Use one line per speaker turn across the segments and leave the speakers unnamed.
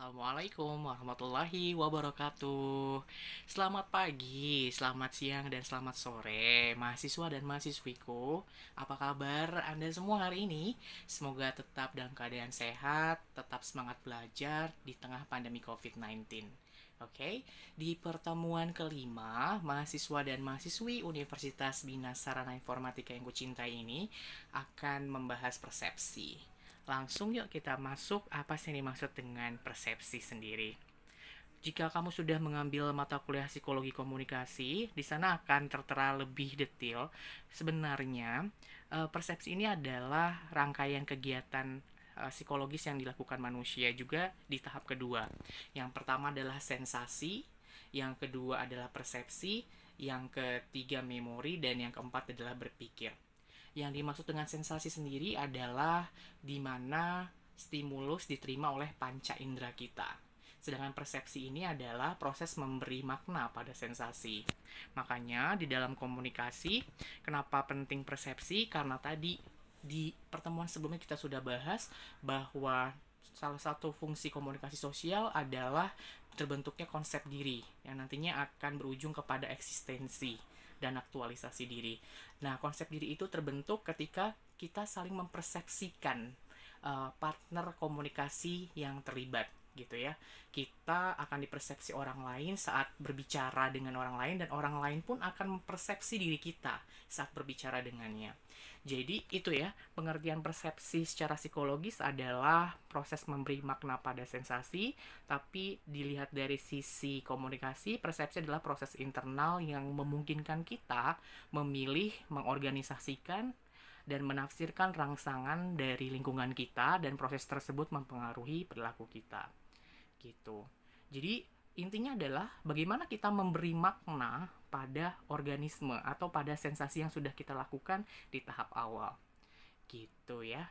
Assalamualaikum warahmatullahi wabarakatuh. Selamat pagi, selamat siang, dan selamat sore, mahasiswa dan mahasiswiku. Apa kabar Anda semua hari ini? Semoga tetap dalam keadaan sehat, tetap semangat belajar di tengah pandemi COVID-19. Oke, di pertemuan kelima, mahasiswa dan mahasiswi Universitas Bina Sarana Informatika yang kucintai ini akan membahas persepsi. Langsung yuk kita masuk apa sih yang dimaksud dengan persepsi sendiri. Jika kamu sudah mengambil mata kuliah psikologi komunikasi, di sana akan tertera lebih detail. Sebenarnya, persepsi ini adalah rangkaian kegiatan psikologis yang dilakukan manusia juga di tahap kedua. Yang pertama adalah sensasi, yang kedua adalah persepsi, yang ketiga memori, dan yang keempat adalah berpikir. Yang dimaksud dengan sensasi sendiri adalah di mana stimulus diterima oleh panca indera kita. Sedangkan persepsi ini adalah proses memberi makna pada sensasi. Makanya di dalam komunikasi, kenapa penting persepsi? Karena tadi di pertemuan sebelumnya kita sudah bahas bahwa salah satu fungsi komunikasi sosial adalah terbentuknya konsep diri yang nantinya akan berujung kepada eksistensi dan aktualisasi diri. Nah, konsep diri itu terbentuk ketika kita saling mempersepsikan partner komunikasi yang terlibat gitu ya. Kita akan dipersepsi orang lain saat berbicara dengan orang lain dan orang lain pun akan mempersepsi diri kita saat berbicara dengannya. Jadi itu ya, pengertian persepsi secara psikologis adalah proses memberi makna pada sensasi, tapi dilihat dari sisi komunikasi, persepsi adalah proses internal yang memungkinkan kita memilih, mengorganisasikan, dan menafsirkan rangsangan dari lingkungan kita dan proses tersebut mempengaruhi perilaku kita. Gitu. Jadi intinya adalah bagaimana kita memberi makna pada organisme atau pada sensasi yang sudah kita lakukan di tahap awal. Gitu ya.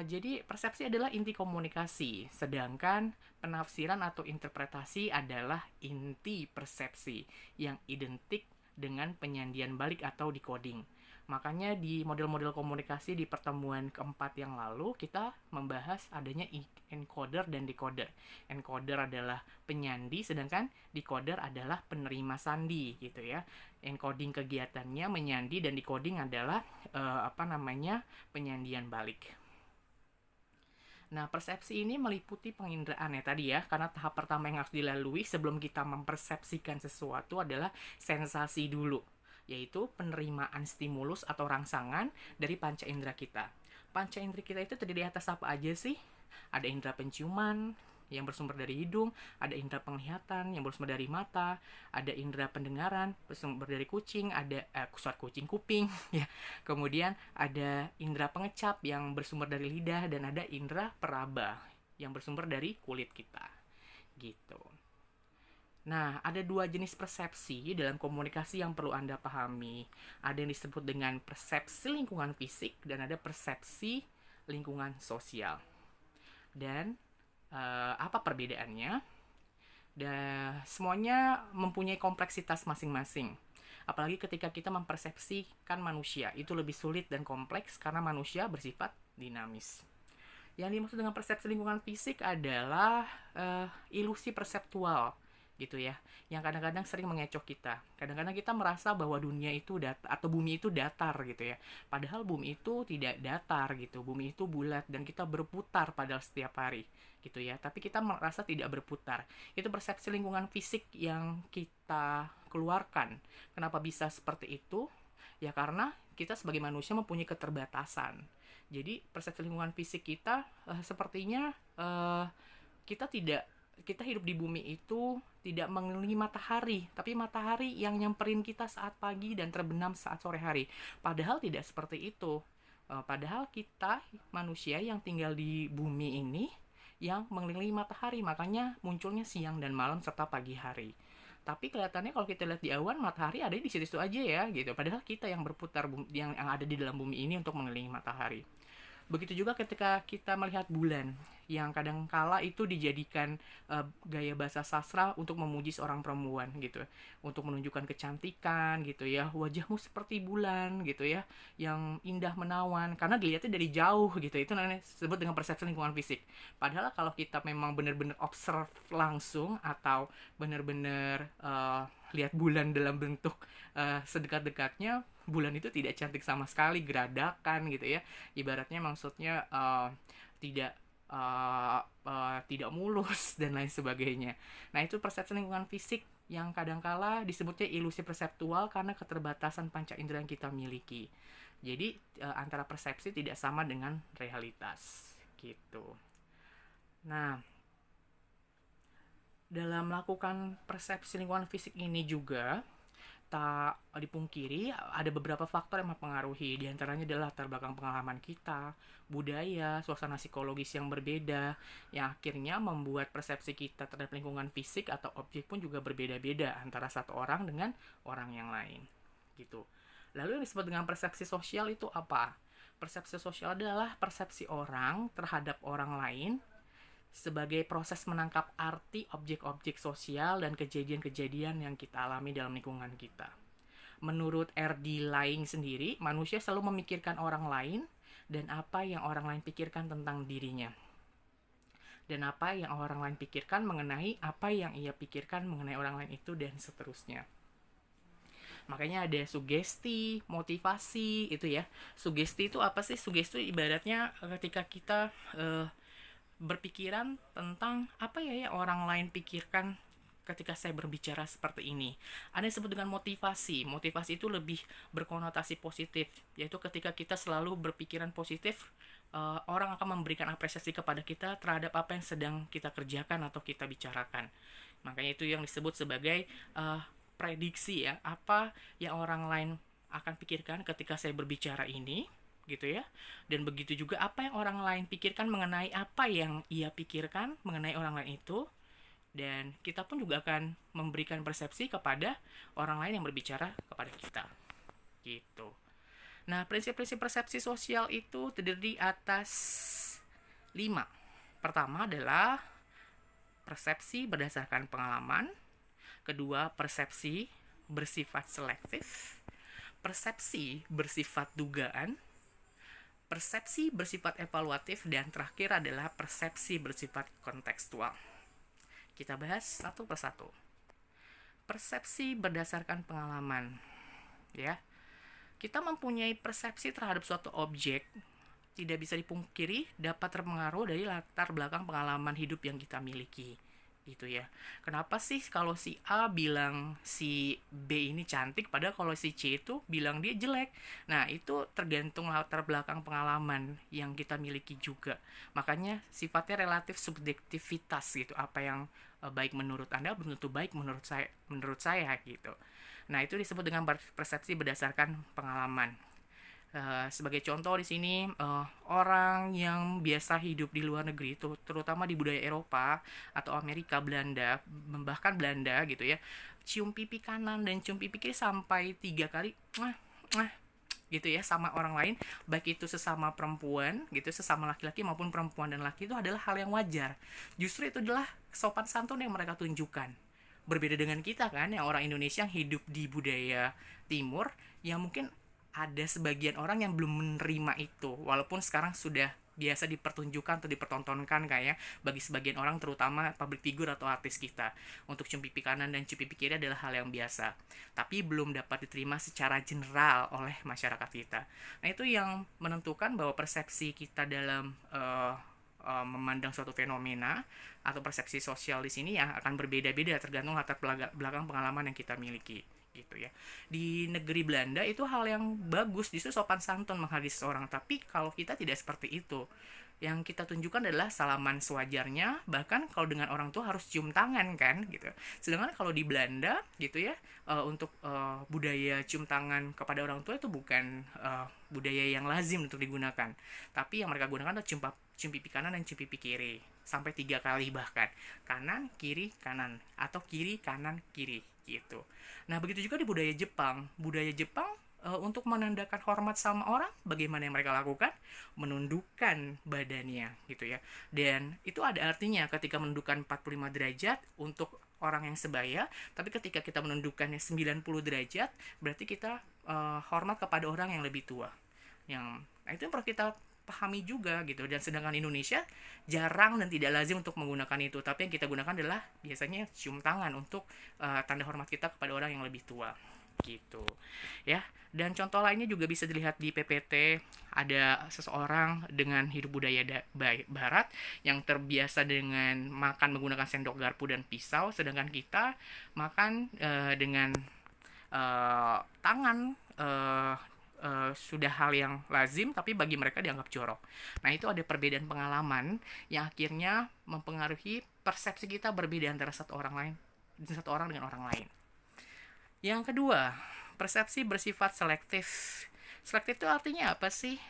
Jadi persepsi adalah inti komunikasi, sedangkan penafsiran atau interpretasi adalah inti persepsi yang identik dengan penyandian balik atau decoding. Makanya di model-model komunikasi di pertemuan keempat yang lalu kita membahas adanya encoder dan decoder. Encoder adalah penyandi, sedangkan decoder adalah penerima sandi gitu ya. Encoding kegiatannya menyandi dan decoding adalah penyandian balik. Nah, persepsi ini meliputi penginderaan ya tadi ya, karena tahap pertama yang harus dilalui sebelum kita mempersepsikan sesuatu adalah sensasi dulu, yaitu penerimaan stimulus atau rangsangan dari panca indera kita. Panca indera kita itu terdiri atas apa aja sih? Ada indera penciuman yang bersumber dari hidung, ada indera penglihatan yang bersumber dari mata, ada indera pendengaran bersumber dari kucing, ada kuping ya. Kemudian ada indera pengecap yang bersumber dari lidah dan ada indera peraba yang bersumber dari kulit kita. Gitu. Nah, ada dua jenis persepsi dalam komunikasi yang perlu Anda pahami. Ada yang disebut dengan persepsi lingkungan fisik dan ada persepsi lingkungan sosial. Dan apa perbedaannya? Dan semuanya mempunyai kompleksitas masing-masing. Apalagi ketika kita mempersepsikan manusia, itu lebih sulit dan kompleks karena manusia bersifat dinamis. Yang dimaksud dengan persepsi lingkungan fisik adalah ilusi perseptual gitu ya, yang kadang-kadang sering mengecoh kita. Kadang-kadang kita merasa bahwa dunia itu atau bumi itu datar gitu ya, padahal bumi itu tidak datar gitu, bumi itu bulat dan kita berputar pada setiap hari gitu ya, tapi kita merasa tidak berputar. Itu persepsi lingkungan fisik yang kita keluarkan. Kenapa bisa seperti itu? Ya karena kita sebagai manusia mempunyai keterbatasan. Jadi persepsi lingkungan fisik kita sepertinya kita tidak kita hidup di bumi itu tidak mengelilingi matahari, tapi matahari yang nyamperin kita saat pagi dan terbenam saat sore hari. Padahal tidak seperti itu. Padahal kita manusia yang tinggal di bumi ini yang mengelilingi matahari, makanya munculnya siang dan malam serta pagi hari. Tapi kelihatannya kalau kita lihat di awan, matahari ada di situ-situ aja ya gitu. Padahal kita yang berputar yang ada di dalam bumi ini untuk mengelilingi matahari. Begitu juga ketika kita melihat bulan, yang kadang kala itu dijadikan gaya bahasa sastra untuk memuji seorang perempuan gitu, untuk menunjukkan kecantikan gitu ya, wajahmu seperti bulan gitu ya, yang indah menawan, karena dilihatnya dari jauh gitu. Itu namanya disebut dengan persepsi lingkungan fisik. Padahal kalau kita memang benar-benar observe langsung, atau benar-benar lihat bulan dalam bentuk sedekat-dekatnya, bulan itu tidak cantik sama sekali, geradakan gitu ya, ibaratnya maksudnya tidak tidak mulus dan lain sebagainya. Nah, itu persepsi lingkungan fisik yang kadangkala disebutnya ilusi perseptual karena keterbatasan panca indera yang kita miliki. Jadi antara persepsi tidak sama dengan realitas gitu. Nah, dalam melakukan persepsi lingkungan fisik ini juga tak dipungkiri ada beberapa faktor yang mempengaruhi. Di antaranya adalah latar belakang pengalaman kita, budaya, suasana psikologis yang berbeda, yang akhirnya membuat persepsi kita terhadap lingkungan fisik atau objek pun juga berbeda-beda antara satu orang dengan orang yang lain. Gitu. Lalu yang disebut dengan persepsi sosial itu apa? Persepsi sosial adalah persepsi orang terhadap orang lain sebagai proses menangkap arti objek-objek sosial dan kejadian-kejadian yang kita alami dalam lingkungan kita. Menurut R.D. Laing sendiri, manusia selalu memikirkan orang lain dan apa yang orang lain pikirkan tentang dirinya. Dan apa yang orang lain pikirkan mengenai apa yang ia pikirkan mengenai orang lain itu, dan seterusnya. Makanya ada sugesti, motivasi itu ya. Sugesti itu apa sih? Sugesti ibaratnya ketika kita berpikiran tentang apa ya orang lain pikirkan ketika saya berbicara seperti ini. Ada yang disebut dengan motivasi. Motivasi itu lebih berkonotasi positif, yaitu ketika kita selalu berpikiran positif, orang akan memberikan apresiasi kepada kita terhadap apa yang sedang kita kerjakan atau kita bicarakan. Makanya itu yang disebut sebagai prediksi ya, apa yang orang lain akan pikirkan ketika saya berbicara ini gitu ya. Dan begitu juga apa yang orang lain pikirkan mengenai apa yang ia pikirkan mengenai orang lain itu, dan kita pun juga akan memberikan persepsi kepada orang lain yang berbicara kepada kita gitu. Nah, prinsip-prinsip persepsi sosial itu terdiri atas 5. Pertama adalah persepsi berdasarkan pengalaman. Kedua, persepsi bersifat selektif. Persepsi bersifat dugaan. Persepsi bersifat evaluatif, dan terakhir adalah persepsi bersifat kontekstual. Kita bahas satu persatu. Persepsi berdasarkan pengalaman, ya. Kita mempunyai persepsi terhadap suatu objek tidak bisa dipungkiri dapat terpengaruh dari latar belakang pengalaman hidup yang kita miliki. Gitu ya. Kenapa sih kalau si A bilang si B ini cantik, padahal kalau si C itu bilang dia jelek? Nah, itu tergantung latar belakang pengalaman yang kita miliki juga. Makanya sifatnya relatif subjektivitas gitu. Apa yang baik menurut Anda belum tentu baik menurut saya gitu. Nah, itu disebut dengan persepsi berdasarkan pengalaman. Sebagai contoh di sini, orang yang biasa hidup di luar negeri itu, terutama di budaya Eropa atau Amerika, Belanda, bahkan Belanda gitu ya, cium pipi kanan dan cium pipi kiri sampai 3 kali gitu ya sama orang lain, baik itu sesama perempuan gitu, sesama laki-laki maupun perempuan dan laki, itu adalah hal yang wajar. Justru itu adalah sopan santun yang mereka tunjukkan. Berbeda dengan kita kan, yang orang Indonesia yang hidup di budaya timur, yang mungkin ada sebagian orang yang belum menerima itu, walaupun sekarang sudah biasa dipertunjukkan atau dipertontonkan kayak bagi sebagian orang, terutama public figure atau artis kita, untuk cium pipi kanan dan cium pipi kiri adalah hal yang biasa, tapi belum dapat diterima secara general oleh masyarakat kita. Nah, itu yang menentukan bahwa persepsi kita dalam memandang suatu fenomena atau persepsi sosial di sini ya akan berbeda-beda tergantung latar belakang pengalaman yang kita miliki gitu ya. Di negeri Belanda itu hal yang bagus, justru sopan santun menghargai seseorang. Tapi kalau kita tidak seperti itu. Yang kita tunjukkan adalah salaman sewajarnya, bahkan kalau dengan orang tua harus cium tangan kan gitu. Sedangkan kalau di Belanda gitu ya, untuk budaya cium tangan kepada orang tua itu bukan budaya yang lazim untuk digunakan. Tapi yang mereka gunakan adalah cium pipi kanan dan cium pipi kiri sampai 3 kali, bahkan kanan kiri kanan atau kiri kanan kiri gitu. Nah, begitu juga di budaya Jepang. Budaya Jepang untuk menandakan hormat sama orang, bagaimana yang mereka lakukan? Menundukkan badannya gitu ya. Dan itu ada artinya ketika menundukkan 45 derajat untuk orang yang sebaya, tapi ketika kita menundukkannya 90 derajat, berarti kita hormat kepada orang yang lebih tua. Nah itu yang perlu kita pahami juga gitu. Dan sedangkan Indonesia jarang dan tidak lazim untuk menggunakan itu, tapi yang kita gunakan adalah biasanya cium tangan untuk tanda hormat kita kepada orang yang lebih tua gitu ya. Dan contoh lainnya juga bisa dilihat di PPT. Ada seseorang dengan hidup budaya barat yang terbiasa dengan makan menggunakan sendok garpu dan pisau, sedangkan kita makan dengan tangan. Sudah hal yang lazim, tapi bagi mereka dianggap jorok. Nah itu ada perbedaan pengalaman yang akhirnya mempengaruhi persepsi kita berbeda antara satu orang dengan orang lain. Yang kedua, persepsi bersifat selektif. Selektif itu artinya apa sih?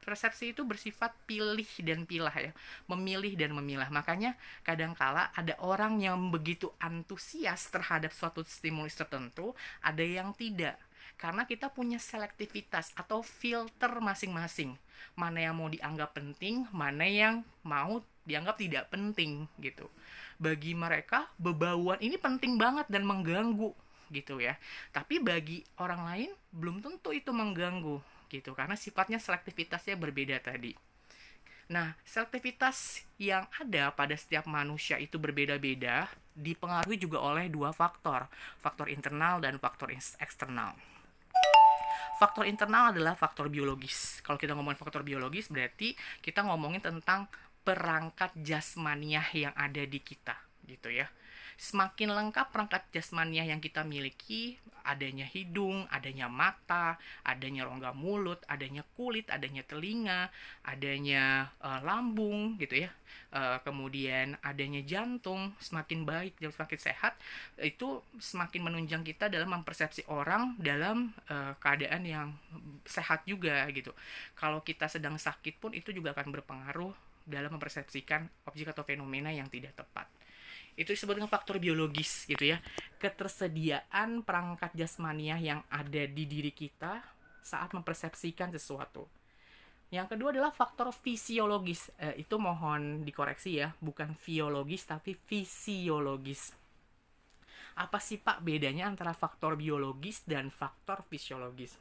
Persepsi itu bersifat pilih dan pilah ya, memilih dan memilah. Makanya kadangkala ada orang yang begitu antusias terhadap suatu stimulus tertentu, ada yang tidak. Karena kita punya selektivitas atau filter masing-masing. Mana yang mau dianggap penting, mana yang mau dianggap tidak penting gitu. Bagi mereka, bebauan ini penting banget dan mengganggu gitu ya. Tapi bagi orang lain belum tentu itu mengganggu gitu, karena sifatnya selektivitasnya berbeda tadi. Nah, selektivitas yang ada pada setiap manusia itu berbeda-beda, dipengaruhi juga oleh dua faktor, faktor internal dan faktor eksternal. Faktor internal adalah faktor biologis. Kalau kita ngomongin faktor biologis, berarti kita ngomongin tentang perangkat jasmaniah yang ada di kita, gitu ya. Semakin lengkap perangkat jasmaniah yang kita miliki, adanya hidung, adanya mata, adanya rongga mulut, adanya kulit, adanya telinga, adanya lambung gitu ya. Kemudian adanya jantung, semakin baik dan semakin sehat, itu semakin menunjang kita dalam mempersepsi orang dalam keadaan yang sehat juga gitu. Kalau kita sedang sakit pun itu juga akan berpengaruh dalam mempersepsikan objek atau fenomena yang tidak tepat. Itu disebut dengan faktor biologis gitu ya. Ketersediaan perangkat jasmaniah yang ada di diri kita saat mempersepsikan sesuatu. Yang kedua adalah faktor fisiologis. Itu mohon dikoreksi ya, bukan biologis tapi fisiologis. Apa sih Pak bedanya antara faktor biologis dan faktor fisiologis?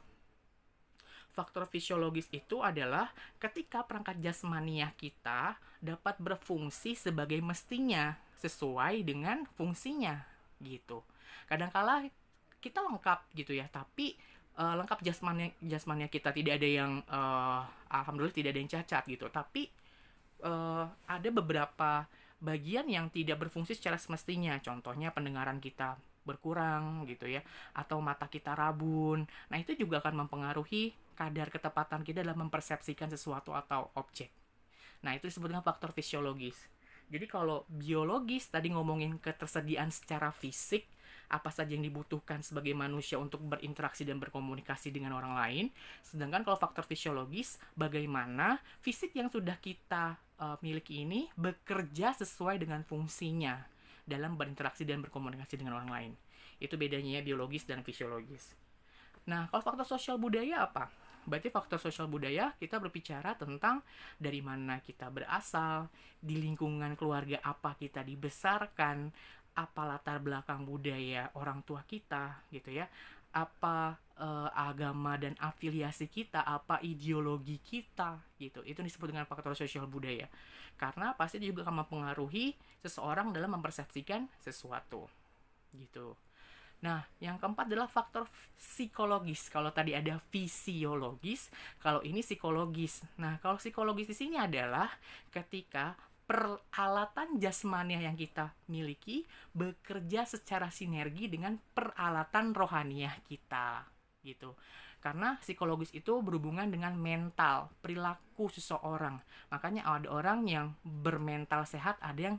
Faktor fisiologis itu adalah ketika perangkat jasmaniah kita dapat berfungsi sebagai mestinya sesuai dengan fungsinya gitu. Kadangkala kita lengkap gitu ya, tapi lengkap jasmaniah kita, tidak ada yang alhamdulillah tidak ada yang cacat gitu. Tapi ada beberapa bagian yang tidak berfungsi secara semestinya. Contohnya pendengaran kita berkurang gitu ya, atau mata kita rabun. Nah itu juga akan mempengaruhi kadar ketepatan kita dalam mempersepsikan sesuatu atau objek. Nah itu disebut dengan faktor fisiologis. Jadi kalau biologis tadi ngomongin ketersediaan secara fisik, apa saja yang dibutuhkan sebagai manusia untuk berinteraksi dan berkomunikasi dengan orang lain. Sedangkan kalau faktor fisiologis, bagaimana fisik yang sudah kita miliki ini bekerja sesuai dengan fungsinya dalam berinteraksi dan berkomunikasi dengan orang lain. Itu bedanya ya, biologis dan fisiologis. Nah, kalau faktor sosial budaya apa? Berarti faktor sosial budaya kita berbicara tentang dari mana kita berasal, di lingkungan keluarga apa kita dibesarkan, apa latar belakang budaya orang tua kita gitu ya, apa agama dan afiliasi kita, apa ideologi kita gitu. Itu disebut dengan faktor sosial budaya. Karena pasti juga akan mempengaruhi seseorang dalam mempersepsikan sesuatu gitu. Nah, yang keempat adalah faktor psikologis. Kalau tadi ada fisiologis, kalau ini psikologis. Nah, kalau psikologis di sini adalah ketika peralatan jasmaniah yang kita miliki bekerja secara sinergi dengan peralatan rohaniah kita, gitu. Karena psikologis itu berhubungan dengan mental, perilaku seseorang. Makanya ada orang yang bermental sehat, ada yang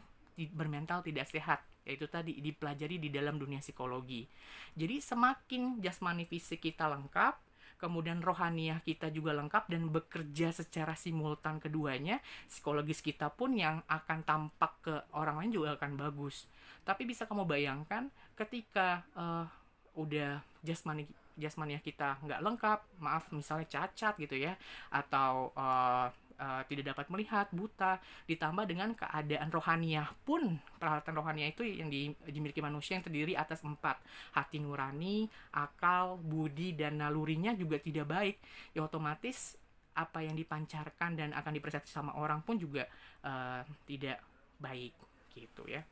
bermental tidak sehat, yaitu tadi dipelajari di dalam dunia psikologi. Jadi semakin jasmani fisik kita lengkap, kemudian rohaniah kita juga lengkap dan bekerja secara simultan keduanya, psikologis kita pun yang akan tampak ke orang lain juga akan bagus. Tapi bisa kamu bayangkan ketika udah jasmani jasmania kita nggak lengkap, maaf misalnya cacat gitu ya, atau tidak dapat melihat, buta, ditambah dengan keadaan rohaniah pun, peralatan rohaniah itu yang dimiliki manusia yang terdiri atas 4, hati nurani, akal, budi, dan nalurinya juga tidak baik, ya otomatis apa yang dipancarkan dan akan dipersepsi sama orang pun juga tidak baik gitu ya.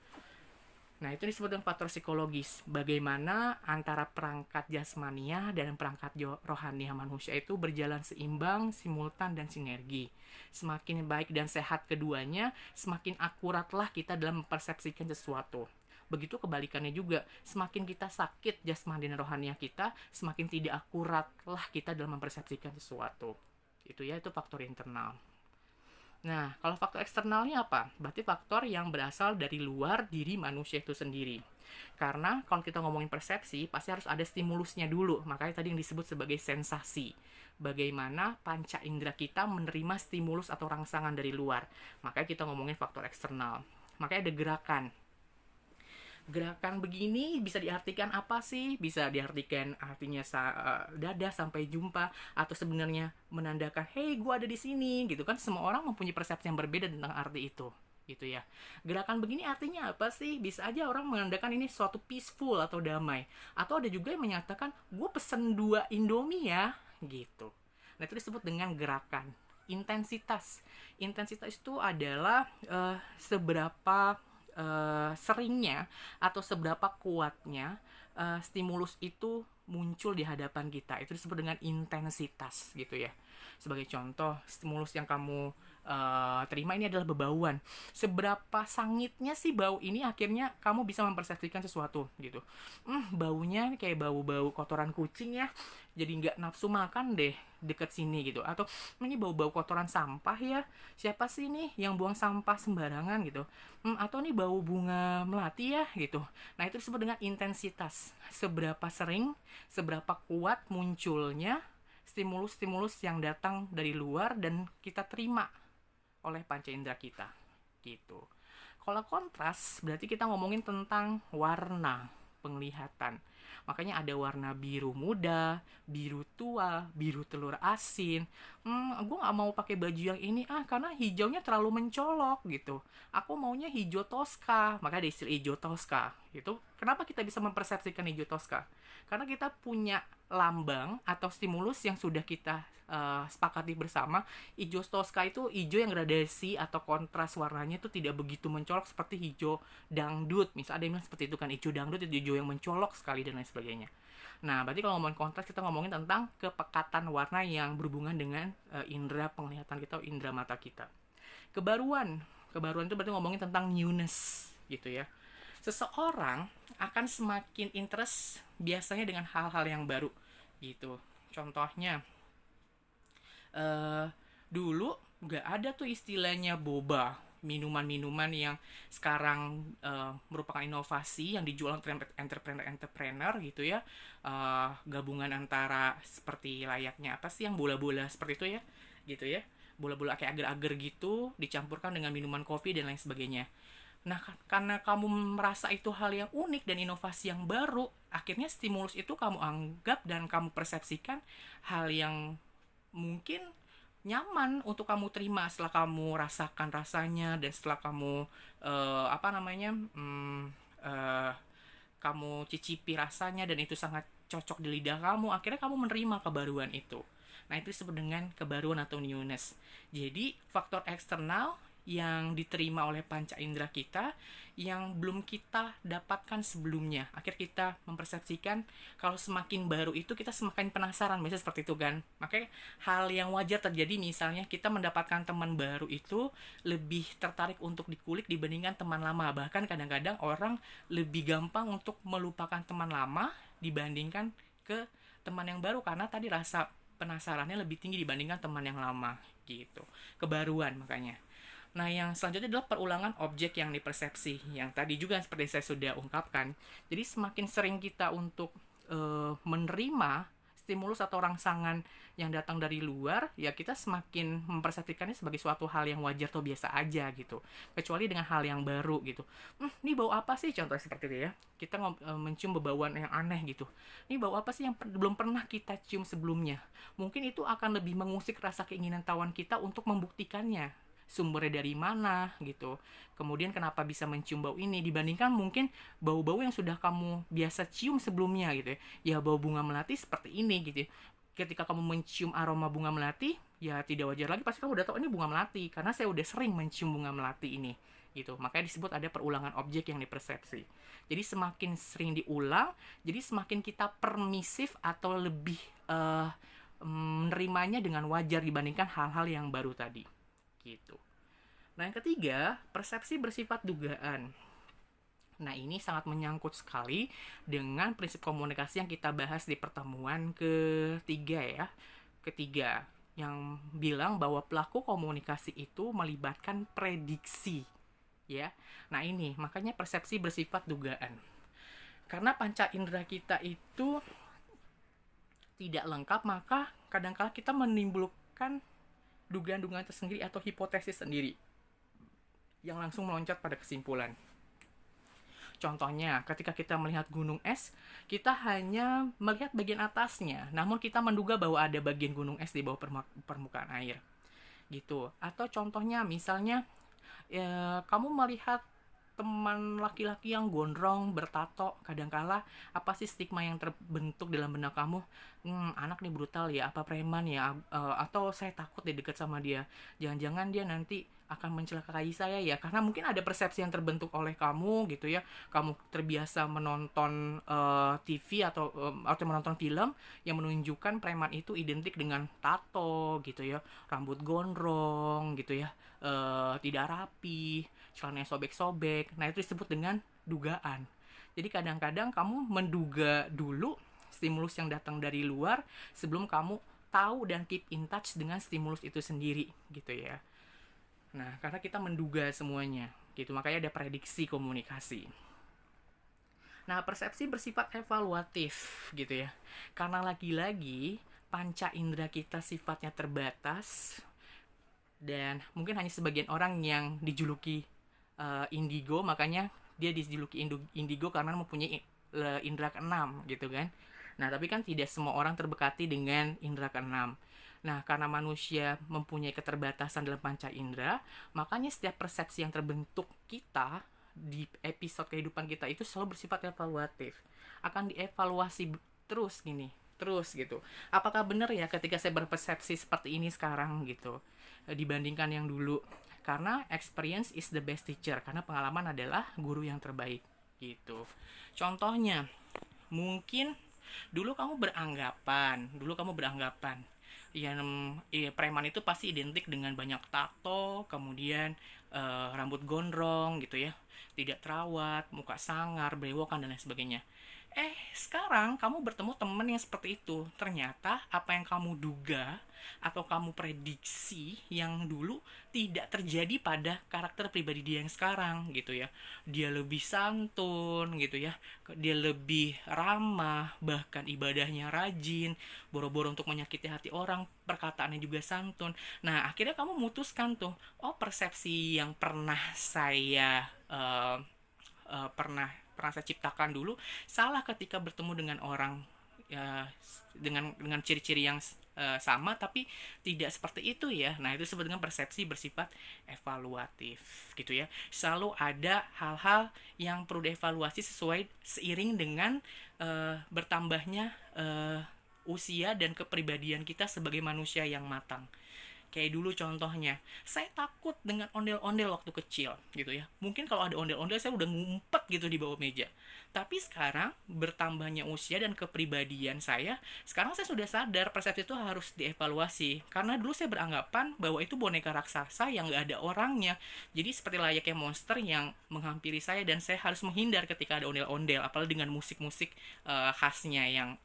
Nah, itu disebut dengan faktor psikologis. Bagaimana antara perangkat jasmania dan perangkat rohania manusia itu berjalan seimbang, simultan, dan sinergi. Semakin baik dan sehat keduanya, semakin akuratlah kita dalam mempersepsikan sesuatu. Begitu kebalikannya juga, semakin kita sakit jasmani dan rohania kita, semakin tidak akuratlah kita dalam mempersepsikan sesuatu. Itu ya, itu faktor internal. Nah, kalau faktor eksternalnya apa? Berarti faktor yang berasal dari luar diri manusia itu sendiri. Karena kalau kita ngomongin persepsi, pasti harus ada stimulusnya dulu. Makanya tadi yang disebut sebagai sensasi. Bagaimana panca indera kita menerima stimulus atau rangsangan dari luar. Makanya kita ngomongin faktor eksternal. Makanya ada gerakan. Gerakan begini bisa diartikan apa sih? Bisa diartikan artinya dadah sampai jumpa, atau sebenarnya menandakan hey gue ada di sini gitu kan. Semua orang mempunyai persepsi yang berbeda tentang arti itu gitu ya. Gerakan begini artinya apa sih? Bisa aja orang menandakan ini suatu peaceful atau damai, atau ada juga yang menyatakan gue pesen 2 Indomie ya gitu. Nah, itu disebut dengan gerakan. Intensitas itu adalah seberapa seringnya atau seberapa kuatnya stimulus itu muncul di hadapan kita. Itu disebut dengan intensitas gitu ya. Sebagai contoh, stimulus yang kamu terima ini adalah bebauan. Seberapa sangitnya sih bau ini akhirnya kamu bisa mempersepsikan sesuatu gitu. Baunya kayak bau-bau kotoran kucing ya. Jadi nggak nafsu makan deh deket sini gitu. Atau ini bau-bau kotoran sampah ya. Siapa sih nih yang buang sampah sembarangan gitu. Atau nih bau bunga melati ya gitu. Nah, itu disebut dengan intensitas. Seberapa sering, seberapa kuat munculnya stimulus-stimulus yang datang dari luar dan kita terima oleh panca indera kita gitu. Kalau kontras berarti kita ngomongin tentang warna penglihatan. Makanya ada warna biru muda, biru tua, biru telur asin. Gue nggak mau pakai baju yang ini karena hijaunya terlalu mencolok gitu. Aku maunya hijau toska. Maka ada istilah hijau toska. Gitu. Kenapa kita bisa mempersepsikan hijau toska? Karena kita punya lambang atau stimulus yang sudah kita sepakati bersama. Hijau toska itu hijau yang gradasi atau kontras warnanya itu tidak begitu mencolok seperti hijau dangdut. Misalnya ada yang bilang seperti itu kan, hijau dangdut itu hijau yang mencolok sekali dan lain sebagainya. Nah, berarti kalau ngomongin kontras kita ngomongin tentang kepekatan warna yang berhubungan dengan indera penglihatan kita atau indera mata kita. Kebaruan itu berarti ngomongin tentang newness gitu ya. Seseorang akan semakin interest biasanya dengan hal-hal yang baru gitu. Contohnya dulu nggak ada tuh istilahnya boba, minuman-minuman yang sekarang merupakan inovasi yang dijual entrepreneur gitu ya. Gabungan antara seperti layaknya apa sih yang bola-bola seperti itu ya gitu ya, bola-bola kayak agar-agar gitu dicampurkan dengan minuman kopi dan lain sebagainya. Nah, karena kamu merasa itu hal yang unik dan inovasi yang baru, akhirnya stimulus itu kamu anggap dan kamu persepsikan hal yang mungkin nyaman untuk kamu terima setelah kamu rasakan rasanya dan setelah kamu kamu cicipi rasanya dan itu sangat cocok di lidah kamu, akhirnya kamu menerima kebaruan itu. Nah, itu disebut dengan kebaruan atau newness. Jadi faktor eksternal yang diterima oleh panca indera kita yang belum kita dapatkan sebelumnya. Akhirnya kita mempersepsikan kalau semakin baru itu kita semakin penasaran, biasanya seperti itu kan. Makanya hal yang wajar terjadi, misalnya kita mendapatkan teman baru itu lebih tertarik untuk dikulik dibandingkan teman lama. Bahkan kadang-kadang orang lebih gampang untuk melupakan teman lama dibandingkan ke teman yang baru karena tadi rasa penasarannya lebih tinggi dibandingkan teman yang lama gitu. Kebaruan makanya. Nah, yang selanjutnya adalah perulangan objek yang dipersepsi. Yang tadi juga seperti saya sudah ungkapkan. Jadi semakin sering kita untuk menerima stimulus atau rangsangan yang datang dari luar, ya kita semakin mempersepsikannya sebagai suatu hal yang wajar atau biasa aja gitu. Kecuali dengan hal yang baru gitu. Ini bau apa sih? Contohnya seperti itu ya. Kita mencium bauan yang aneh gitu. Ini bau apa sih yang belum pernah kita cium sebelumnya? Mungkin itu akan lebih mengusik rasa keinginan tawan kita untuk membuktikannya. Sumbernya dari mana gitu. Kemudian kenapa bisa mencium bau ini dibandingkan mungkin bau-bau yang sudah kamu biasa cium sebelumnya gitu ya. Ya bau bunga melati seperti ini gitu. Ketika kamu mencium aroma bunga melati, ya tidak wajar lagi pasti kamu udah tahu ini bunga melati karena saya udah sering mencium bunga melati ini gitu. Makanya disebut ada perulangan objek yang dipersepsi. Jadi semakin sering diulang, jadi semakin kita permisif atau lebih menerimanya dengan wajar dibandingkan hal-hal yang baru tadi gitu. Nah, yang ketiga, persepsi bersifat dugaan. Nah, ini sangat menyangkut sekali dengan prinsip komunikasi yang kita bahas di pertemuan ketiga ya. Ketiga, yang bilang bahwa pelaku komunikasi itu melibatkan prediksi ya. Nah, ini makanya persepsi bersifat dugaan. Karena panca indera kita itu tidak lengkap, maka kadang-kala kita menimbulkan dugaan-dugaan tersendiri atau hipotesis sendiri yang langsung meloncat pada kesimpulan. Contohnya, ketika kita melihat gunung es, kita hanya melihat bagian atasnya, namun kita menduga bahwa ada bagian gunung es di bawah permukaan air. Gitu. Atau contohnya, misalnya, kamu melihat teman laki-laki yang gondrong, bertato, kadangkala apa sih stigma yang terbentuk dalam benak kamu? Anak nih brutal ya, apa preman ya, atau saya takut deh deket sama dia. Jangan-jangan dia nanti akan mencelakai saya ya, karena mungkin ada persepsi yang terbentuk oleh kamu gitu ya. Kamu terbiasa menonton TV atau menonton film yang menunjukkan preman itu identik dengan tato gitu ya, rambut gondrong gitu ya, tidak rapi, celananya sobek-sobek. Nah, itu disebut dengan dugaan. Jadi kadang-kadang kamu menduga dulu stimulus yang datang dari luar sebelum kamu tahu dan keep in touch dengan stimulus itu sendiri gitu ya. Nah, karena kita menduga semuanya gitu, makanya ada prediksi komunikasi. Nah, persepsi bersifat evaluatif gitu ya. Karena lagi-lagi panca indera kita sifatnya terbatas dan mungkin hanya sebagian orang yang dijuluki indigo, makanya dia dijuluki indigo karena mempunyai indera keenam gitu kan. Nah, tapi kan tidak semua orang terberkati dengan indera keenam. Nah, karena manusia mempunyai keterbatasan dalam panca indera, makanya setiap persepsi yang terbentuk kita di episode kehidupan kita itu selalu bersifat evaluatif. Akan dievaluasi terus gitu. Apakah benar ya ketika saya berpersepsi seperti ini sekarang gitu dibandingkan yang dulu? Karena experience is the best teacher, karena pengalaman adalah guru yang terbaik gitu. Contohnya, mungkin dulu kamu beranggapan yang preman itu pasti identik dengan banyak tato, kemudian rambut gondrong gitu ya, tidak terawat, muka sangar, brewokan dan lain sebagainya. Sekarang kamu bertemu teman yang seperti itu. Ternyata apa yang kamu duga atau kamu prediksi yang dulu tidak terjadi pada karakter pribadi dia yang sekarang gitu ya. Dia lebih santun gitu ya. Dia lebih ramah, bahkan ibadahnya rajin, boro-boro untuk menyakiti hati orang, perkataannya juga santun. Nah, akhirnya kamu memutuskan tuh, persepsi yang pernah saya pernah saya ciptakan dulu salah ketika bertemu dengan orang ya, dengan ciri-ciri yang sama tapi tidak seperti itu ya. Nah, itu disebut dengan persepsi bersifat evaluatif gitu ya. Selalu ada hal-hal yang perlu dievaluasi sesuai seiring dengan bertambahnya usia dan kepribadian kita sebagai manusia yang matang. Kayak dulu contohnya, saya takut dengan ondel-ondel waktu kecil gitu ya. Mungkin kalau ada ondel-ondel saya udah ngumpet gitu di bawah meja. Tapi sekarang bertambahnya usia dan kepribadian saya, sekarang saya sudah sadar persepsi itu harus dievaluasi. Karena dulu saya beranggapan bahwa itu boneka raksasa yang gak ada orangnya. Jadi seperti layaknya monster yang menghampiri saya dan saya harus menghindar ketika ada ondel-ondel, apalagi dengan musik-musik khasnya yang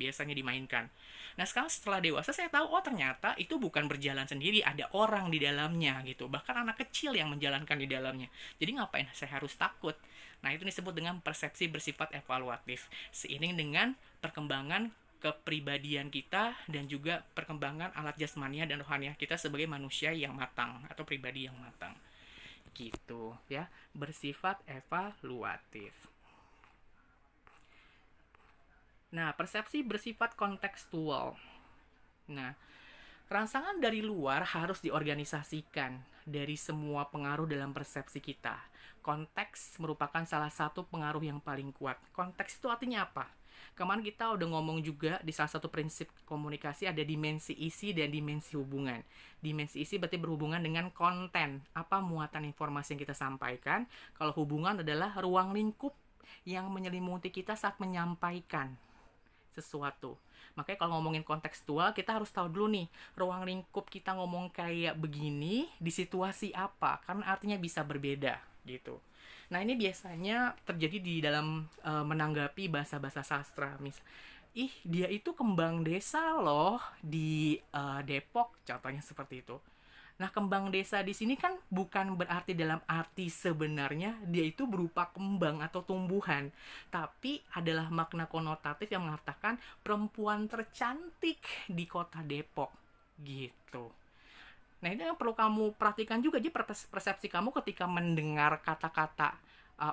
biasanya dimainkan. Nah, sekarang setelah dewasa saya tahu ternyata itu bukan berjalan sendiri, ada orang di dalamnya gitu. Bahkan anak kecil yang menjalankan di dalamnya. Jadi ngapain saya harus takut? Nah, itu disebut dengan persepsi bersifat evaluatif. Seiring dengan perkembangan kepribadian kita dan juga perkembangan alat jasmania dan rohaniah kita sebagai manusia yang matang atau pribadi yang matang. Gitu ya, bersifat evaluatif. Nah, persepsi bersifat kontekstual. Nah, rangsangan dari luar harus diorganisasikan dari semua pengaruh dalam persepsi kita. Konteks merupakan salah satu pengaruh yang paling kuat. Konteks itu artinya apa? Kemarin kita udah ngomong juga di salah satu prinsip komunikasi ada dimensi isi dan dimensi hubungan. Dimensi isi berarti berhubungan dengan konten, apa muatan informasi yang kita sampaikan. Kalau hubungan adalah ruang lingkup yang menyelimuti kita saat menyampaikan sesuatu. Makanya kalau ngomongin kontekstual, kita harus tahu dulu nih, ruang lingkup kita ngomong kayak begini di situasi apa, karena artinya bisa berbeda gitu. Nah, ini biasanya terjadi di dalam menanggapi bahasa-bahasa sastra. Dia itu kembang desa loh di Depok, contohnya seperti itu. Nah, kembang desa di sini kan bukan berarti dalam arti sebenarnya dia itu berupa kembang atau tumbuhan, tapi adalah makna konotatif yang mengatakan perempuan tercantik di kota Depok gitu. Nah, ini yang perlu kamu perhatikan juga, jadi persepsi kamu ketika mendengar kata-kata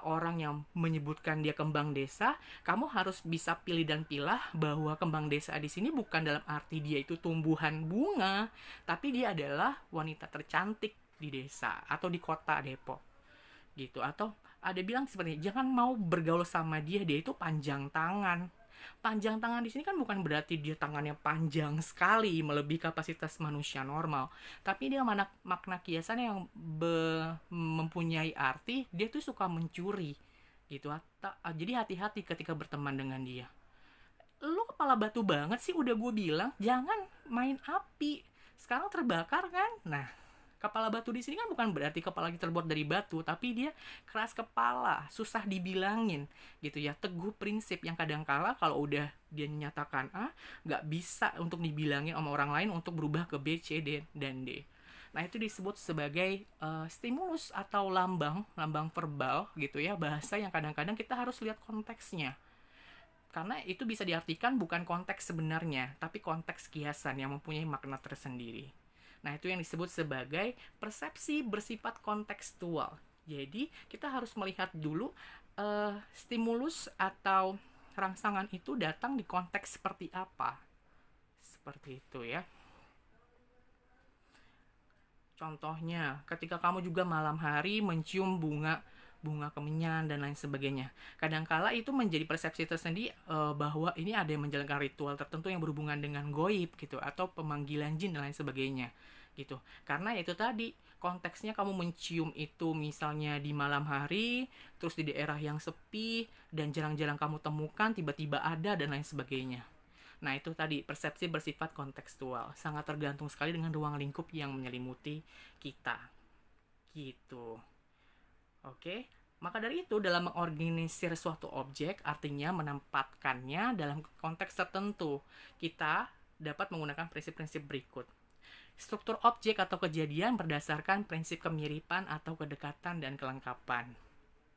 orang yang menyebutkan dia kembang desa, kamu harus bisa pilih dan pilah bahwa kembang desa di sini bukan dalam arti dia itu tumbuhan bunga, tapi dia adalah wanita tercantik di desa atau di kota Depok gitu. Atau ada bilang seperti jangan mau bergaul sama dia itu panjang tangan. Panjang tangan di sini kan bukan berarti dia tangannya panjang sekali melebihi kapasitas manusia normal, tapi dia makna kiasan yang mempunyai arti dia tuh suka mencuri gitu. Jadi hati-hati ketika berteman dengan dia. Lu kepala batu banget sih, udah gue bilang jangan main api, sekarang terbakar kan. Nah, kepala batu di sini kan bukan berarti kepala kita terbuat dari batu, tapi dia keras kepala, susah dibilangin gitu ya. Teguh prinsip yang kadangkala kalau udah dia nyatakan A, nggak bisa untuk dibilangin sama orang lain untuk berubah ke B, C, D, dan D. Nah, itu disebut sebagai stimulus atau lambang verbal gitu ya, bahasa yang kadang-kadang kita harus lihat konteksnya. Karena itu bisa diartikan bukan konteks sebenarnya, tapi konteks kiasan yang mempunyai makna tersendiri. Nah, itu yang disebut sebagai persepsi bersifat kontekstual. Jadi, kita harus melihat dulu stimulus atau rangsangan itu datang di konteks seperti apa. Seperti itu ya. Contohnya, ketika kamu juga malam hari mencium bunga kemenyan dan lain sebagainya. Kadangkala itu menjadi persepsi tersendiri bahwa ini ada yang menjalankan ritual tertentu yang berhubungan dengan goib gitu, atau pemanggilan jin dan lain sebagainya gitu. Karena itu tadi konteksnya kamu mencium itu misalnya di malam hari, terus di daerah yang sepi dan jarang-jarang kamu temukan, tiba-tiba ada dan lain sebagainya. Nah, itu tadi persepsi bersifat kontekstual, sangat tergantung sekali dengan ruang lingkup yang menyelimuti kita gitu. Oke, maka dari itu dalam mengorganisir suatu objek artinya menempatkannya dalam konteks tertentu. Kita dapat menggunakan prinsip-prinsip berikut. Struktur objek atau kejadian berdasarkan prinsip kemiripan atau kedekatan dan kelengkapan.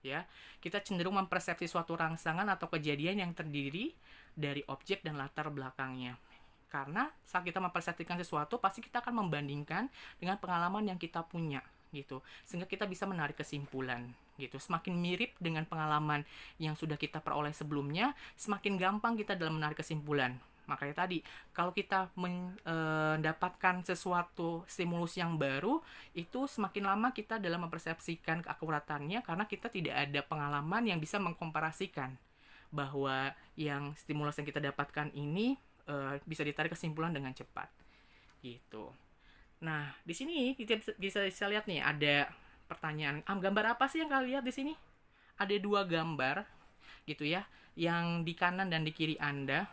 Ya, kita cenderung mempersepsi suatu rangsangan atau kejadian yang terdiri dari objek dan latar belakangnya. Karena saat kita mempersepsikan sesuatu, pasti kita akan membandingkan dengan pengalaman yang kita punya gitu, sehingga kita bisa menarik kesimpulan gitu. Semakin mirip dengan pengalaman yang sudah kita peroleh sebelumnya, semakin gampang kita dalam menarik kesimpulan. Makanya tadi, kalau kita mendapatkan sesuatu stimulus yang baru, itu semakin lama kita dalam mempersepsikan keakuratannya, karena kita tidak ada pengalaman yang bisa mengkomparasikan bahwa yang stimulus yang kita dapatkan ini bisa ditarik kesimpulan dengan cepat gitu. Nah, di sini kita bisa lihat nih, ada pertanyaan, gambar apa sih yang kalian lihat di sini? Ada 2 gambar gitu ya, yang di kanan dan di kiri Anda.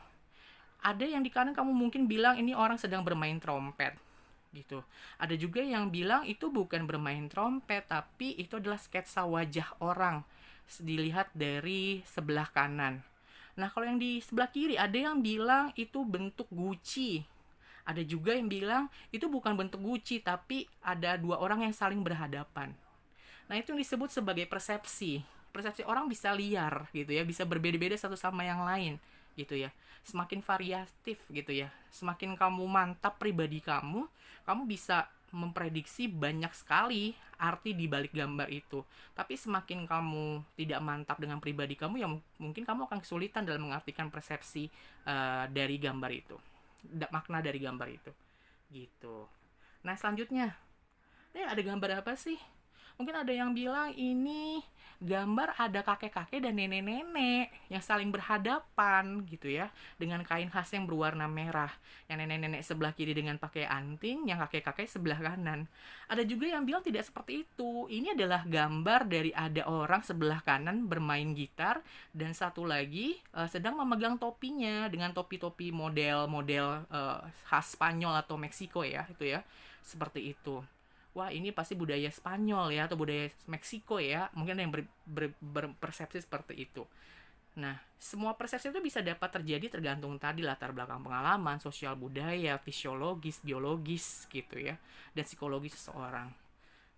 Ada yang di kanan kamu mungkin bilang ini orang sedang bermain trompet gitu. Ada juga yang bilang itu bukan bermain trompet, tapi itu adalah sketsa wajah orang dilihat dari sebelah kanan. Nah, kalau yang di sebelah kiri ada yang bilang itu bentuk guci. Ada juga yang bilang itu bukan bentuk guci, tapi ada 2 orang yang saling berhadapan. Nah, itu yang disebut sebagai persepsi. Persepsi orang bisa liar gitu ya, bisa berbeda-beda satu sama yang lain gitu ya. Semakin variatif gitu ya. Semakin kamu mantap pribadi kamu bisa memprediksi banyak sekali arti di balik gambar itu. Tapi semakin kamu tidak mantap dengan pribadi kamu, ya mungkin kamu akan kesulitan dalam mengartikan persepsi dari gambar itu, makna dari gambar itu, gitu. Nah selanjutnya, ini ada gambar apa sih? Mungkin ada yang bilang ini gambar ada kakek-kakek dan nenek-nenek yang saling berhadapan gitu ya, dengan kain khas yang berwarna merah. Yang nenek-nenek sebelah kiri dengan pakai anting, yang kakek-kakek sebelah kanan. Ada juga yang bilang tidak seperti itu. Ini adalah gambar dari ada orang sebelah kanan bermain gitar dan satu lagi sedang memegang topinya dengan topi-topi model-model khas Spanyol atau Meksiko ya, itu ya. Seperti itu. Wah ini pasti budaya Spanyol ya atau budaya Meksiko ya, mungkin ada yang berpersepsi seperti itu. Nah semua persepsi itu bisa dapat terjadi tergantung tadi latar belakang pengalaman, sosial budaya, fisiologis, biologis gitu ya, dan psikologis seseorang.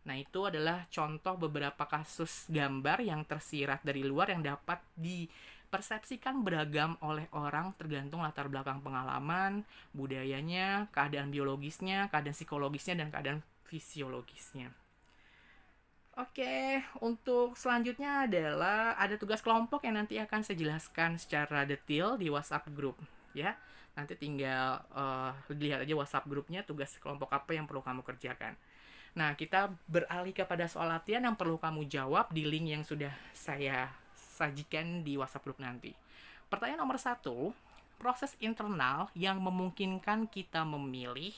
Nah itu adalah contoh beberapa kasus gambar yang tersirat dari luar yang dapat dipersepsikan beragam oleh orang tergantung latar belakang pengalaman, budayanya, keadaan biologisnya, keadaan psikologisnya, dan keadaan fisiologisnya. Oke, untuk selanjutnya adalah ada tugas kelompok yang nanti akan saya jelaskan secara detail di WhatsApp group ya. Nanti tinggal lihat aja WhatsApp grupnya tugas kelompok apa yang perlu kamu kerjakan. Nah, kita beralih kepada soal latihan yang perlu kamu jawab di link yang sudah saya sajikan di WhatsApp group nanti. Pertanyaan nomor 1, proses internal yang memungkinkan kita memilih,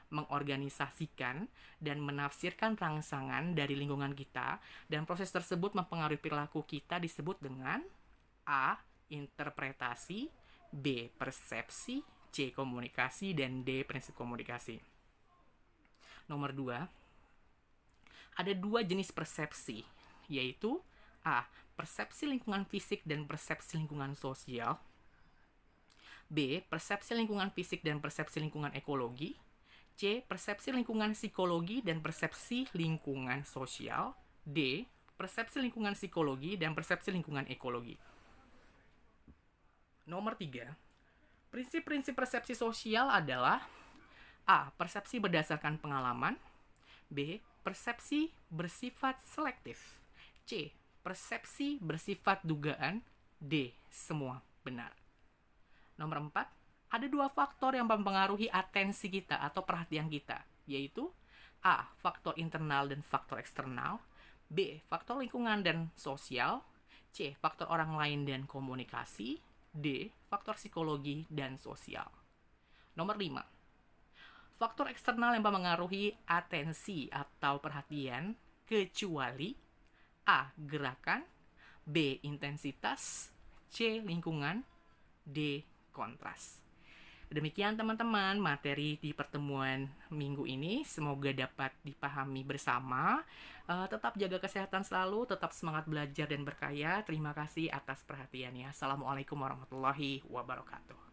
mengorganisasikan, dan menafsirkan rangsangan dari lingkungan kita, dan proses tersebut mempengaruhi perilaku kita disebut dengan A. Interpretasi, B. Persepsi, C. Komunikasi, dan D. Prinsip komunikasi. Nomor 2, ada dua jenis persepsi, yaitu A. Persepsi lingkungan fisik dan persepsi lingkungan sosial, B. Persepsi lingkungan fisik dan persepsi lingkungan ekologi, C. Persepsi lingkungan psikologi dan persepsi lingkungan sosial, D. Persepsi lingkungan psikologi dan persepsi lingkungan ekologi. Nomor 3, prinsip-prinsip persepsi sosial adalah A. Persepsi berdasarkan pengalaman, B. Persepsi bersifat selektif, C. Persepsi bersifat dugaan, D. Semua benar. Nomor 4, ada dua faktor yang mempengaruhi atensi kita atau perhatian kita, yaitu A. Faktor internal dan faktor eksternal, B. Faktor lingkungan dan sosial, C. Faktor orang lain dan komunikasi, D. Faktor psikologi dan sosial. Nomor 5, faktor eksternal yang mempengaruhi atensi atau perhatian kecuali A. Gerakan, B. Intensitas, C. Lingkungan, D. Kontras. Demikian teman-teman materi di pertemuan minggu ini. Semoga dapat dipahami bersama. Tetap jaga kesehatan selalu, tetap semangat belajar dan berkarya. Terima kasih atas perhatiannya. Assalamualaikum warahmatullahi wabarakatuh.